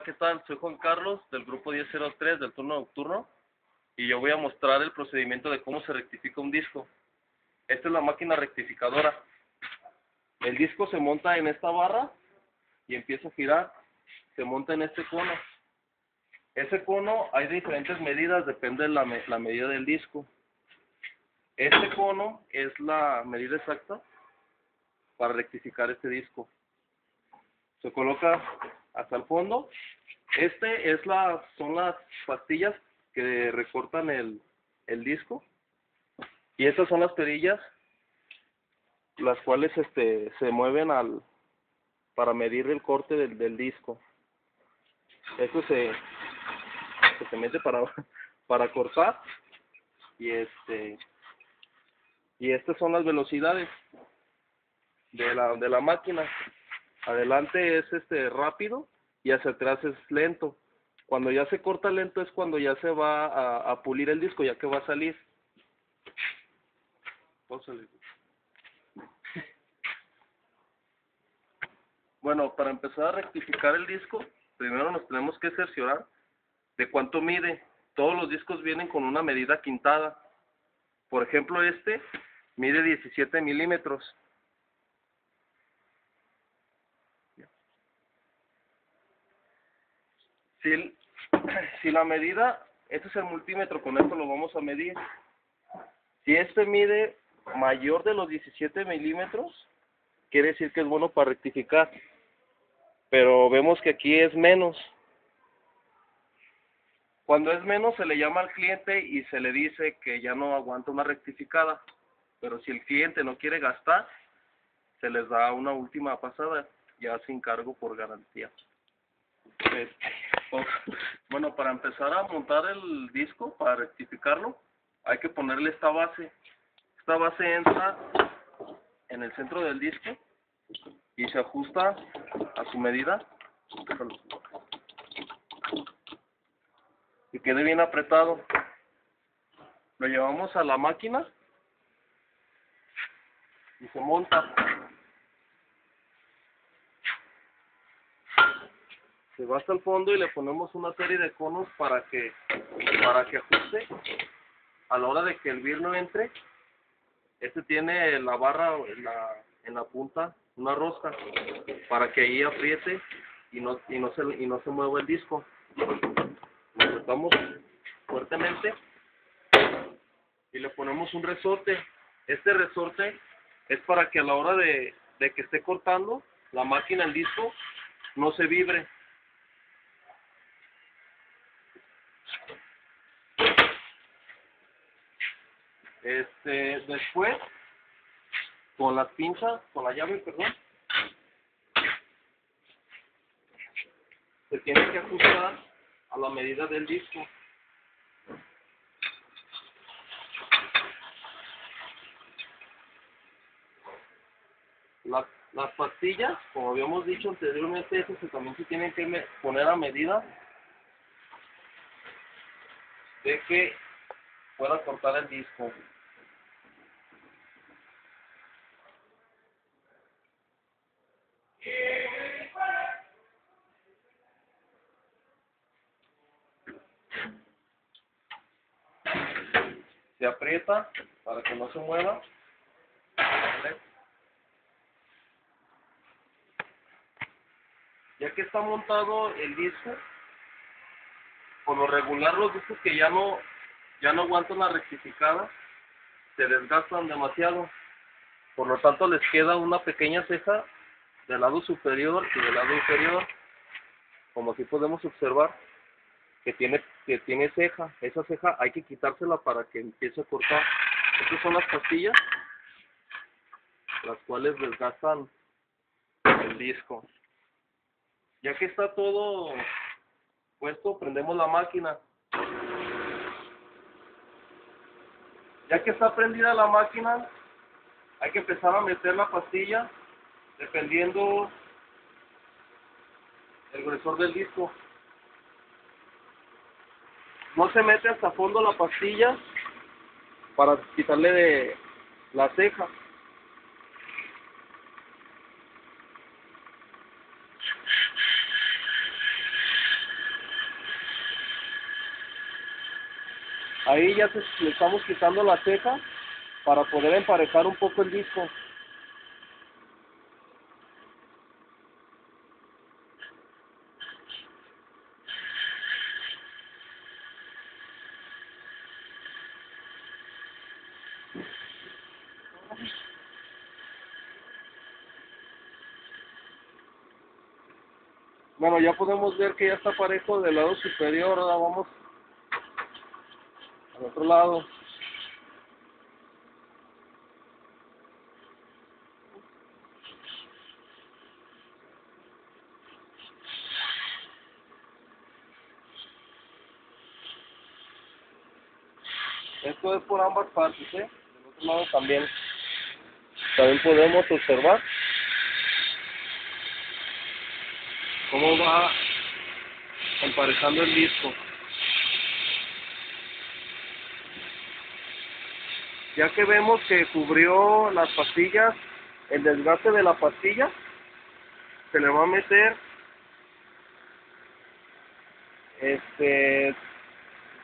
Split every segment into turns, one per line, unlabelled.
¿qué tal? Soy Juan Carlos del grupo 1003 del turno nocturno y yo voy a mostrar el procedimiento de cómo se rectifica un disco. Esta es la máquina rectificadora. El disco se monta en esta barra y empieza a girar. Se monta en este cono. Ese cono hay de diferentes medidas, depende de la medida del disco. Este cono es la medida exacta para rectificar este disco. Se coloca hasta el fondo. Son las pastillas que recortan el disco. Y estas son las perillas, las cuales se mueven para medir el corte del disco. Esto se mete para cortar. Y estas son las velocidades de la máquina. Adelante es rápido y hacia atrás es lento. Cuando ya se corta lento es cuando ya se va a pulir el disco, ya que va a salir. Bueno, para empezar a rectificar el disco, primero nos tenemos que cerciorar de cuánto mide. Todos los discos vienen con una medida quintada. Por ejemplo, este mide 17 milímetros. Si la medida, este es el multímetro, con esto lo vamos a medir. Si este mide mayor de los 17 milímetros, quiere decir que es bueno para rectificar. Pero vemos que aquí es menos. Cuando es menos se le llama al cliente y se le dice que ya no aguanta una rectificada. Pero si el cliente no quiere gastar, se les da una última pasada, ya sin cargo por garantía. Bueno, para empezar a montar el disco, para rectificarlo, hay que ponerle esta base. Esta base entra en el centro del disco y se ajusta a su medida y quede bien apretado. Lo llevamos a la máquina y se monta. Se va hasta el fondo y le ponemos una serie de conos para que ajuste. A la hora de que el birlo entre, tiene la barra en la punta, una rosca, para que ahí apriete y no se mueva el disco. Lo apretamos fuertemente y le ponemos un resorte. Este resorte es para que a la hora de que esté cortando la máquina, el disco, no se vibre. Después, con la llave, se tiene que ajustar a la medida del disco. Las pastillas, como habíamos dicho anteriormente, también se tienen que poner a medida de que pueda cortar el disco. Se aprieta para que no se mueva. Ya que está montado el disco, por lo regular los discos que ya no aguantan la rectificada se desgastan demasiado. Por lo tanto les queda una pequeña ceja del lado superior y del lado inferior, como aquí podemos observar que tiene ceja. Esa ceja hay que quitársela para que empiece a cortar. Estas son las pastillas, las cuales desgastan el disco. Ya que está todo puesto, prendemos la máquina. Ya que está prendida la máquina, hay que empezar a meter la pastilla dependiendo el grosor del disco. No se mete hasta fondo la pastilla para quitarle de la ceja. Ahí ya le estamos quitando la ceja para poder emparejar un poco el disco. Bueno, ya podemos ver que ya está parejo del lado superior. Ahora vamos al otro lado. Esto es por ambas partes, ¿eh? Del otro lado también. También podemos observar cómo va emparejando el disco. Ya que vemos que cubrió las pastillas, el desgaste de la pastilla, se le va a meter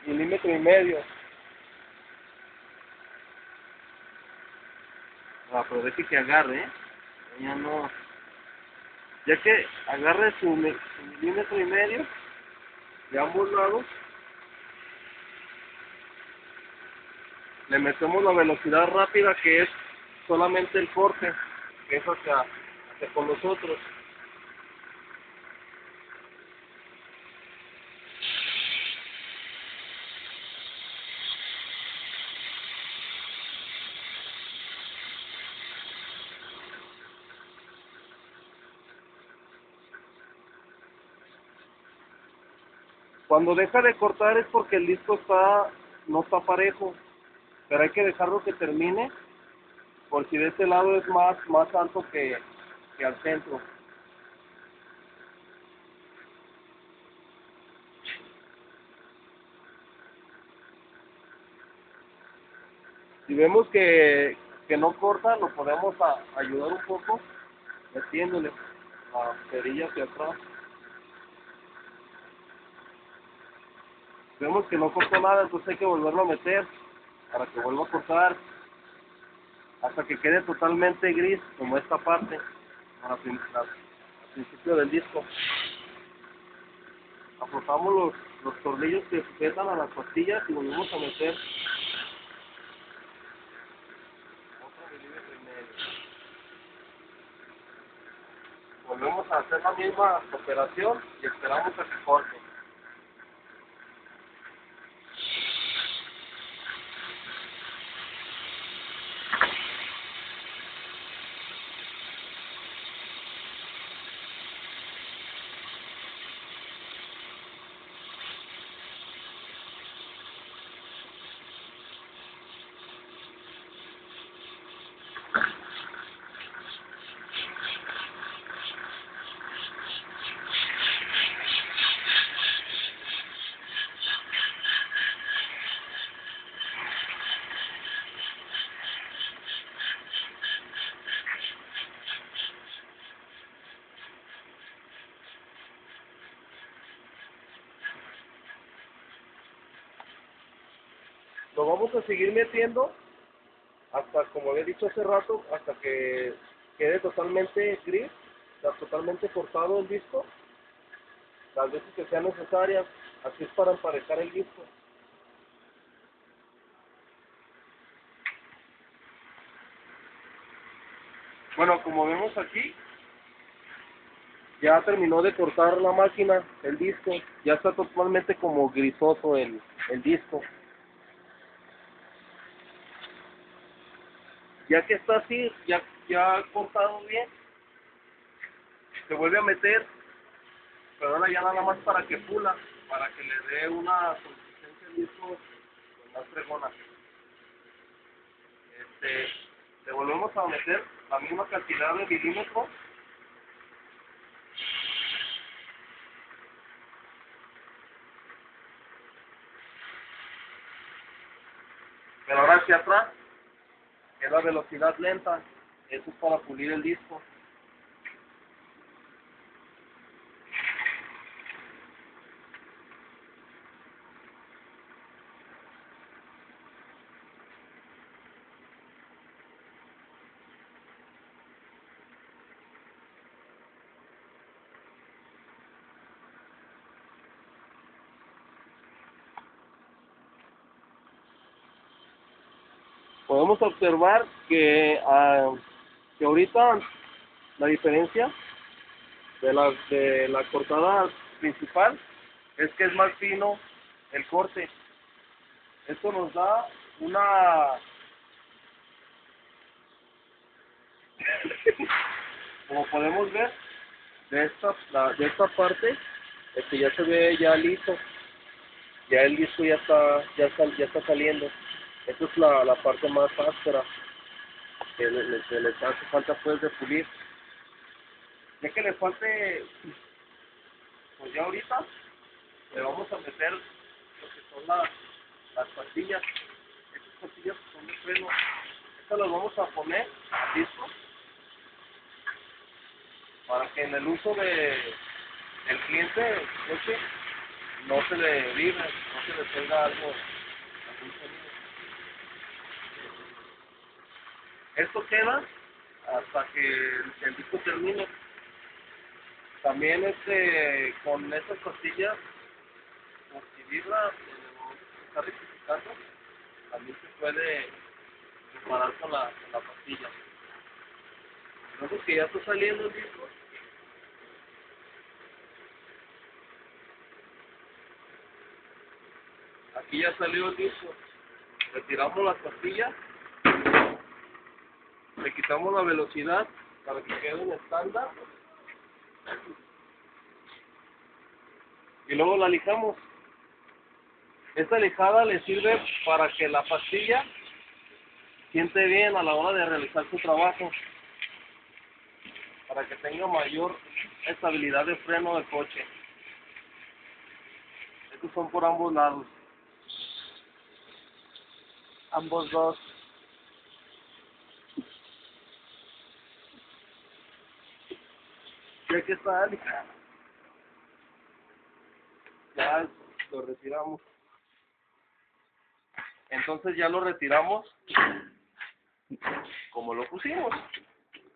milímetro y medio. Pero deje que agarre, ¿eh? Ya no. Ya que agarre su milímetro y medio de ambos lados, le metemos la velocidad rápida, que es solamente el corte, que es hacia con nosotros. Cuando deja de cortar es porque el disco no está parejo, pero hay que dejarlo que termine, por si de este lado es más alto que al centro. Si vemos que no corta, lo podemos ayudar un poco metiéndole la cerilla hacia atrás. Vemos que no cortó nada, entonces hay que volverlo a meter para que vuelva a cortar hasta que quede totalmente gris, como esta parte, al principio del disco. Aflojamos los tornillos que sujetan a las pastillas y volvemos a meter otro milímetro y medio. Volvemos a hacer la misma operación y esperamos a que corte. Lo vamos a seguir metiendo hasta, como había dicho hace rato, hasta que quede totalmente gris, o sea, totalmente cortado el disco, las veces que sean necesarias. Así es para emparejar el disco. Bueno, como vemos aquí, ya terminó de cortar la máquina, el disco, ya está totalmente como grisoso el disco. Ya que está así, ya cortado bien, se vuelve a meter, pero ahora ya nada más para que pula, para que le dé una consistencia al disco más fregona. Le volvemos a meter la misma cantidad de milímetros. Pero ahora hacia atrás, que es la velocidad lenta, eso es para pulir el disco. podemos observar que ahorita la diferencia de la cortada principal es que es más fino el corte. Esto nos da una como podemos ver de esta parte ya se ve ya liso, ya el disco ya está saliendo. Esta es la parte más áspera que les hace falta pues de pulir. Ya que le falte, pues ya ahorita le vamos a meter lo que son las pastillas. Estas pastillas son de freno. Estas las vamos a poner a disco para que en el uso del cliente no se le libre, no se le tenga algún sonido. Esto queda hasta que el disco termine. También con estas pastillas, por si vibra en el momento que se está rectificando, también se puede reparar con la pastilla. Entonces que ya está saliendo el disco, aquí ya salió el disco, retiramos las pastillas, le quitamos la velocidad para que quede en estándar y luego la lijamos. Esta lijada le sirve para que la pastilla siente bien a la hora de realizar su trabajo, para que tenga mayor estabilidad de freno del coche. Estos son por ambos lados, ambos dos. Ya que está lijada, ya lo retiramos. Entonces ya lo retiramos como lo pusimos.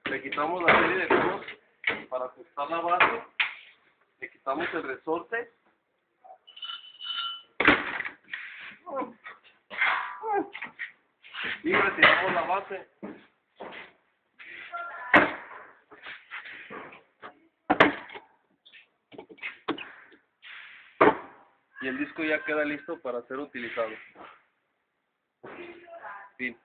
Le quitamos la serie de conos para ajustar la base, le quitamos el resorte y retiramos la base. Y el disco ya queda listo para ser utilizado. Fin.